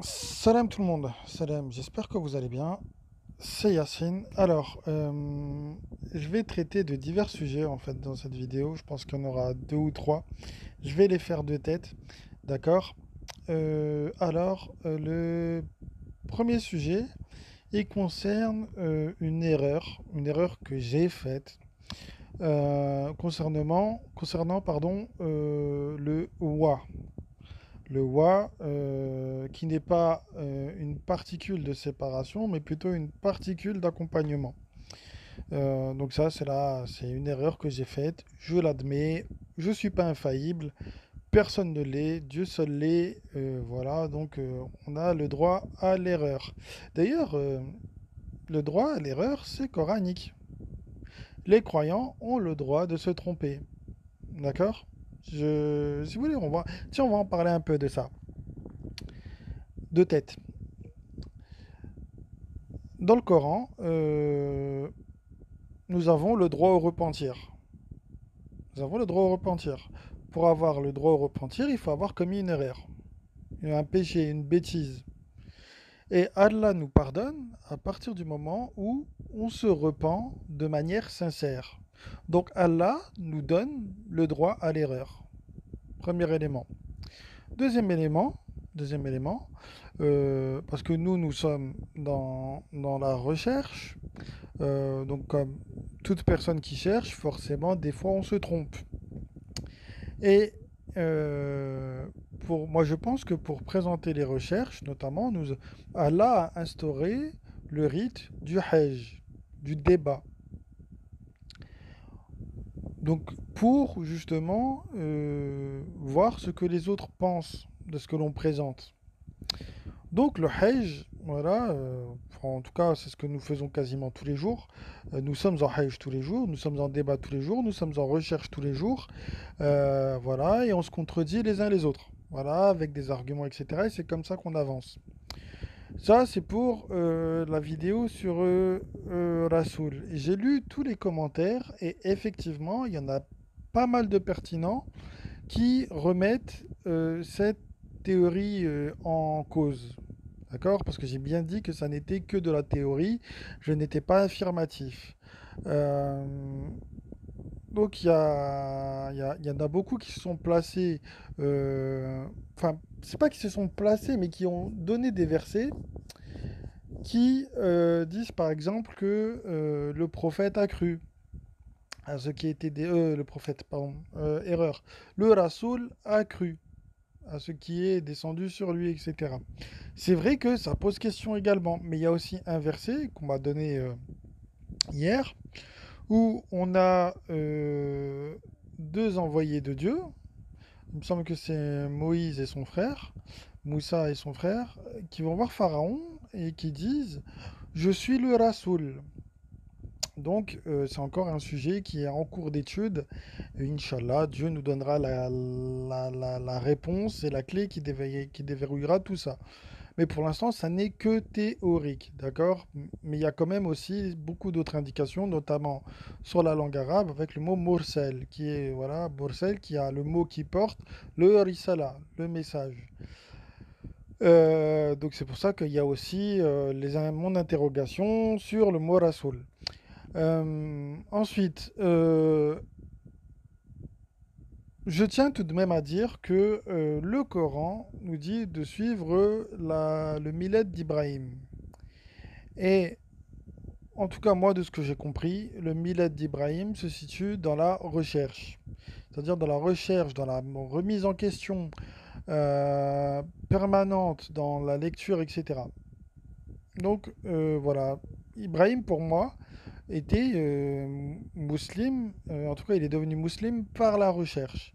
Salam tout le monde, salam, j'espère que vous allez bien. C'est Yacine. Alors, je vais traiter de divers sujets en fait dans cette vidéo. Je pense qu'il y en aura deux ou trois. Je vais les faire de tête, d'accord? Le premier sujet, il concerne une erreur que j'ai faite concernant pardon, le wa. Le wa, qui n'est pas une particule de séparation, mais plutôt une particule d'accompagnement. Donc ça, c'est une erreur que j'ai faite. Je l'admets. Je suis pas infaillible. Personne ne l'est. Dieu seul l'est. Voilà. Donc on a le droit à l'erreur. D'ailleurs, le droit à l'erreur, c'est coranique. Les croyants ont le droit de se tromper. D'accord? Si vous voulez, tiens, on va en parler un peu de ça. De tête. Dans le Coran, nous avons le droit au repentir. Nous avons le droit au repentir. Pour avoir le droit au repentir, il faut avoir commis une erreur, un péché, une bêtise. Et Allah nous pardonne à partir du moment où on se repent de manière sincère. Donc Allah nous donne le droit à l'erreur. Premier élément. Deuxième élément, deuxième élément, parce que nous sommes dans la recherche. Donc, comme toute personne qui cherche, forcément, des fois, on se trompe. Et moi, je pense que pour présenter les recherches, notamment, Allah a instauré le rite du hajj, du débat. Donc, pour justement voir ce que les autres pensent de ce que l'on présente. Donc le Hajj, voilà, enfin, en tout cas c'est ce que nous faisons quasiment tous les jours. Nous sommes en Hajj tous les jours, nous sommes en débat tous les jours, nous sommes en recherche tous les jours. Voilà, et on se contredit les uns les autres. Voilà, avec des arguments, etc. Et c'est comme ça qu'on avance. Ça, c'est pour la vidéo sur Rasoul. J'ai lu tous les commentaires et effectivement, il y en a pas mal de pertinents qui remettent cette théorie en cause. D'accord? Parce que j'ai bien dit que ça n'était que de la théorie, je n'étais pas affirmatif. Euh, donc il y en a beaucoup qui se sont placés, enfin, c'est pas qu'ils se sont placés, mais qui ont donné des versets qui disent par exemple que le prophète a cru à ce qui était le prophète, pardon, erreur. Le Rasoul a cru à ce qui est descendu sur lui, etc. C'est vrai que ça pose question également, mais il y a aussi un verset qu'on m'a donné hier, où on a deux envoyés de Dieu. Il me semble que c'est Moïse et son frère, Moussa et son frère, qui vont voir Pharaon et qui disent je suis le Rasoul. Donc, c'est encore un sujet qui est en cours d'étude. Et Inch'Allah, Dieu nous donnera la réponse et la clé qui déverrouillera tout ça. Mais pour l'instant, ça n'est que théorique, d'accord? Mais il y a quand même aussi beaucoup d'autres indications, notamment sur la langue arabe, avec le mot mursal, qui est, voilà, mursal, qui a le mot qui porte le risala, le message. Donc c'est pour ça qu'il y a aussi mon interrogation sur le mot rasoul. Ensuite, je tiens tout de même à dire que le Coran nous dit de suivre le millet d'Ibrahim. Et en tout cas, moi, de ce que j'ai compris, le millet d'Ibrahim se situe dans la recherche. C'est-à-dire dans la recherche, dans la remise en question permanente, dans la lecture, etc. Donc voilà, Ibrahim pour moi était musulman, en tout cas il est devenu musulman par la recherche.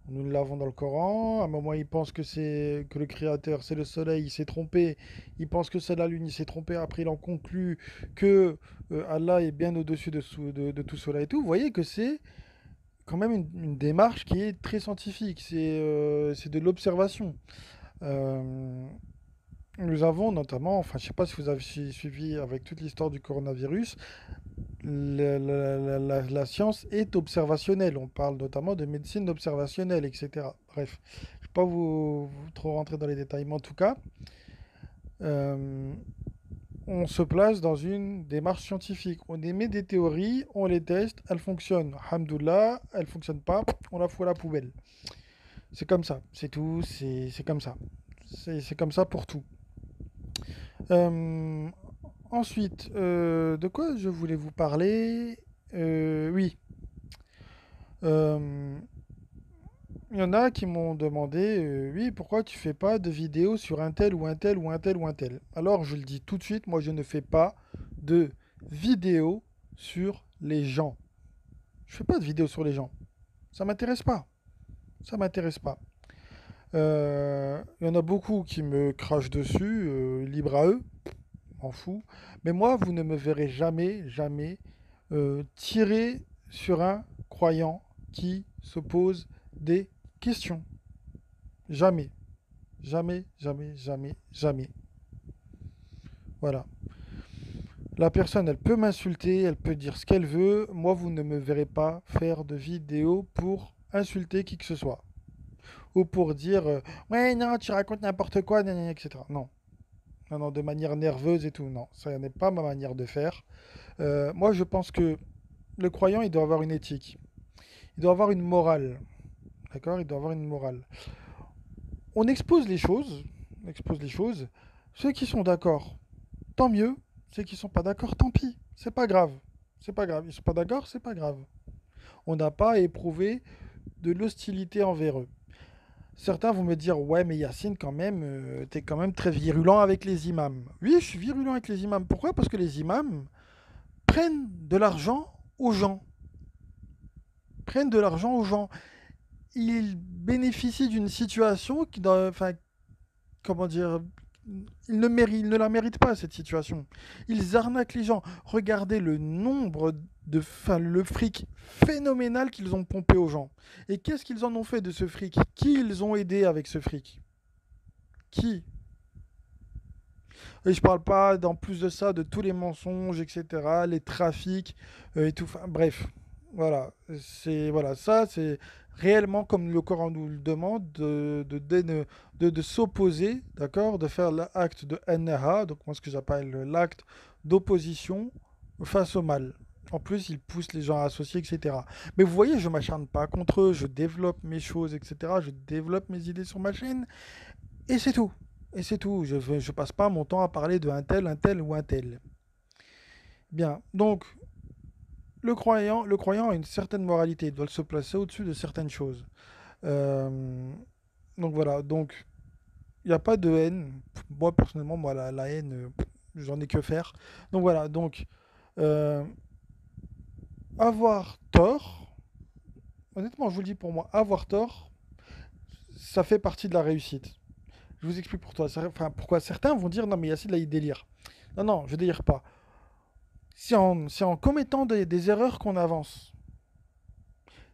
Nous l'avons dans le Coran, à un moment il pense que le créateur c'est le soleil, il s'est trompé, il pense que c'est la lune, il s'est trompé, après il en conclut que Allah est bien au-dessus de tout cela et tout. Vous voyez que c'est quand même une démarche qui est très scientifique, c'est de l'observation. Euh, Nous avons notamment, enfin je ne sais pas si vous avez suivi avec toute l'histoire du coronavirus, la science est observationnelle. On parle notamment de médecine observationnelle, etc. Bref, je ne vais pas trop rentrer dans les détails, mais en tout cas, euh, on se place dans une démarche scientifique. On émet des théories, on les teste, elles fonctionnent. Alhamdoulilah, elles ne fonctionnent pas, on la fout à la poubelle. C'est comme ça, c'est tout, c'est comme ça. C'est comme ça pour tout. Euh, Ensuite, de quoi je voulais vous parler? Oui, euh, il y en a qui m'ont demandé, oui, pourquoi tu fais pas de vidéos sur un tel ou un tel ou un tel ou un tel. Alors je le dis tout de suite, moi je ne fais pas de vidéos sur les gens. Je fais pas de vidéos sur les gens. Ça m'intéresse pas. Ça m'intéresse pas. Il y en a beaucoup qui me crachent dessus, libre à eux, m'en fous. Mais moi, vous ne me verrez jamais, jamais tirer sur un croyant qui se pose des questions. Jamais. Jamais, jamais, jamais, jamais. Voilà. La personne, elle peut m'insulter, elle peut dire ce qu'elle veut. Moi, vous ne me verrez pas faire de vidéo pour insulter qui que ce soit. Ou pour dire ouais, non, tu racontes n'importe quoi, etc. Non. Non, non, de manière nerveuse et tout. Non, ça n'est pas ma manière de faire. Moi, je pense que le croyant, il doit avoir une éthique. Il doit avoir une morale. D'accord? Il doit avoir une morale. On expose les choses. On expose les choses. Ceux qui sont d'accord, tant mieux. Ceux qui sont pas d'accord, tant pis. C'est pas grave. C'est pas grave. Ils sont pas d'accord, c'est pas grave. On n'a pas à éprouver de l'hostilité envers eux. Certains vont me dire ouais mais Yacine quand même t'es quand même très virulent avec les imams. Oui je suis virulent avec les imams. Pourquoi? Parce que les imams prennent de l'argent aux gens. Prennent de l'argent aux gens. Ils bénéficient d'une situation qui enfin comment dire, ils ne la méritent pas, cette situation. Ils arnaquent les gens. Regardez le nombre enfin, le fric phénoménal qu'ils ont pompé aux gens. Et qu'est-ce qu'ils en ont fait de ce fric? Qui ils ont aidé avec ce fric? Qui? Et je parle pas, en plus de ça, de tous les mensonges, etc., les trafics et tout. Enfin, bref, voilà. Voilà, ça, c'est réellement comme le Coran nous le demande de s'opposer, d'accord, de faire l'acte de annaha, donc moi ce que j'appelle l'acte d'opposition face au mal. En plus, il pousse les gens à associer, etc. Mais vous voyez, je m'acharne pas contre eux, je développe mes choses, etc. Je développe mes idées sur ma chaîne, et c'est tout. Et c'est tout. Je passe pas mon temps à parler de un tel ou un tel. Bien. Donc, le croyant a une certaine moralité. Il doit se placer au-dessus de certaines choses. Euh, donc voilà. Donc, il n'y a pas de haine. Moi, personnellement, moi, la haine, j'en ai que faire. Donc voilà. Donc, euh, avoir tort, honnêtement, je vous le dis pour moi, avoir tort, ça fait partie de la réussite. Je vous explique pour toi. Enfin, pourquoi certains vont dire non, mais Yacine, là, il délire. Non, non, je délire pas. C'est en commettant des erreurs qu'on avance.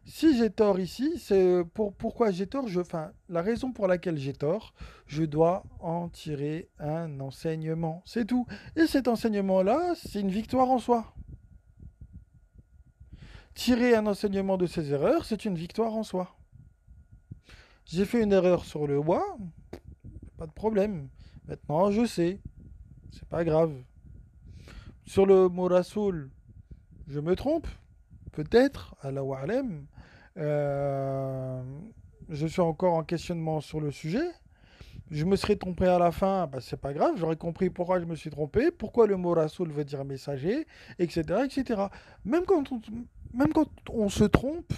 Si j'ai tort ici, c'est pourquoi j'ai tort. Enfin, la raison pour laquelle j'ai tort, je dois en tirer un enseignement. C'est tout. Et cet enseignement-là, c'est une victoire en soi. Tirer un enseignement de ces erreurs, c'est une victoire en soi. J'ai fait une erreur sur le wa, pas de problème. Maintenant, je sais. C'est pas grave. Sur le mot Rasoul, je me trompe. Peut-être, Allahu Alem. Euh, je suis encore en questionnement sur le sujet. Je me serais trompé à la fin, bah, c'est pas grave, j'aurais compris pourquoi je me suis trompé, pourquoi le mot Rasoul veut dire messager, etc. etc. Même quand on, même quand on se trompe,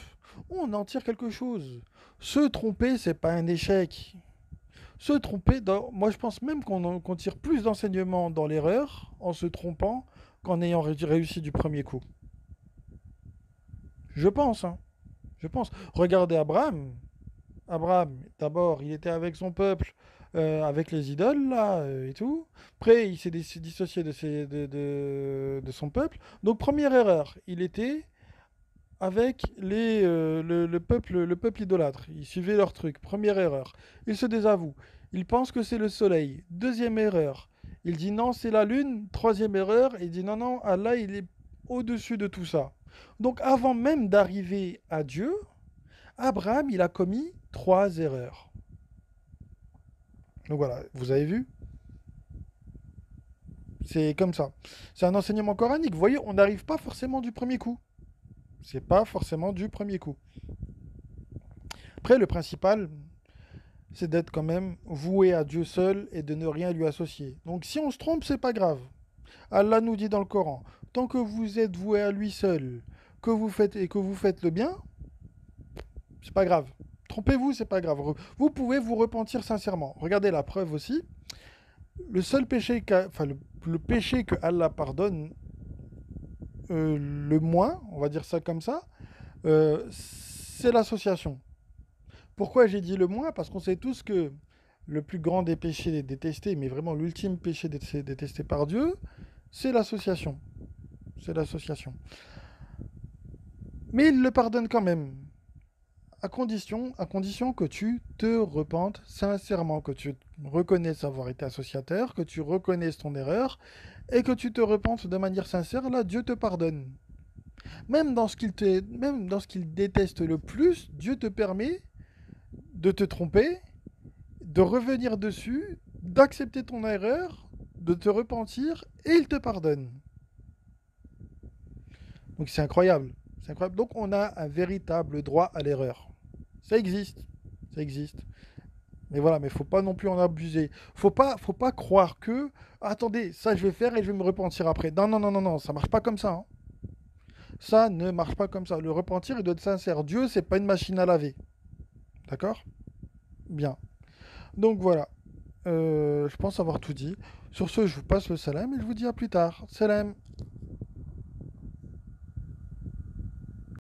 on en tire quelque chose. Se tromper, c'est pas un échec. Se tromper, moi je pense même qu'on tire plus d'enseignements dans l'erreur en se trompant qu'en ayant réussi du premier coup. Je pense, hein. Je pense. Regardez Abraham. Abraham, d'abord, il était avec son peuple, avec les idoles, là, et tout. Après, il s'est dissocié de son peuple. Donc, première erreur, il était avec le peuple idolâtre. Il suivait leur truc. Première erreur. Il se désavoue. Il pense que c'est le soleil. Deuxième erreur. Il dit non, c'est la lune. Troisième erreur. Il dit non, non, Allah, il est au-dessus de tout ça. Donc, avant même d'arriver à Dieu, Abraham, il a commis trois erreurs. Donc voilà, vous avez vu? C'est comme ça. C'est un enseignement coranique. Vous voyez, on n'arrive pas forcément du premier coup. C'est pas forcément du premier coup. Après, le principal, c'est d'être quand même voué à Dieu seul et de ne rien lui associer. Donc si on se trompe, c'est pas grave. Allah nous dit dans le Coran, tant que vous êtes voué à lui seul, que vous faites le bien, c'est pas grave. Trompez-vous, c'est pas grave. Vous pouvez vous repentir sincèrement. Regardez la preuve aussi. Le seul péché, le péché que Allah pardonne le moins, on va dire ça comme ça, c'est l'association. Pourquoi j'ai dit le moins? Parce qu'on sait tous que le plus grand des péchés détestés, mais vraiment l'ultime péché détesté par Dieu, c'est l'association. C'est l'association. Mais il le pardonne quand même, à condition que tu te repentes sincèrement, que tu reconnaisses avoir été associateur, que tu reconnaisses ton erreur, et que tu te repentes de manière sincère, là, Dieu te pardonne. Même dans ce qu'il déteste le plus, Dieu te permet de te tromper, de revenir dessus, d'accepter ton erreur, de te repentir, et il te pardonne. Donc c'est incroyable. C'est incroyable. Donc on a un véritable droit à l'erreur. Ça existe. Ça existe. Mais voilà, mais faut pas non plus en abuser. Faut pas croire que, attendez, ça je vais faire et je vais me repentir après. Non, non, non, non, non, ça marche pas comme ça, hein. Ça ne marche pas comme ça. Le repentir, il doit être sincère. Dieu, c'est pas une machine à laver. D'accord? Bien. Donc voilà. Je pense avoir tout dit. Sur ce, je vous passe le salam et je vous dis à plus tard. Salam.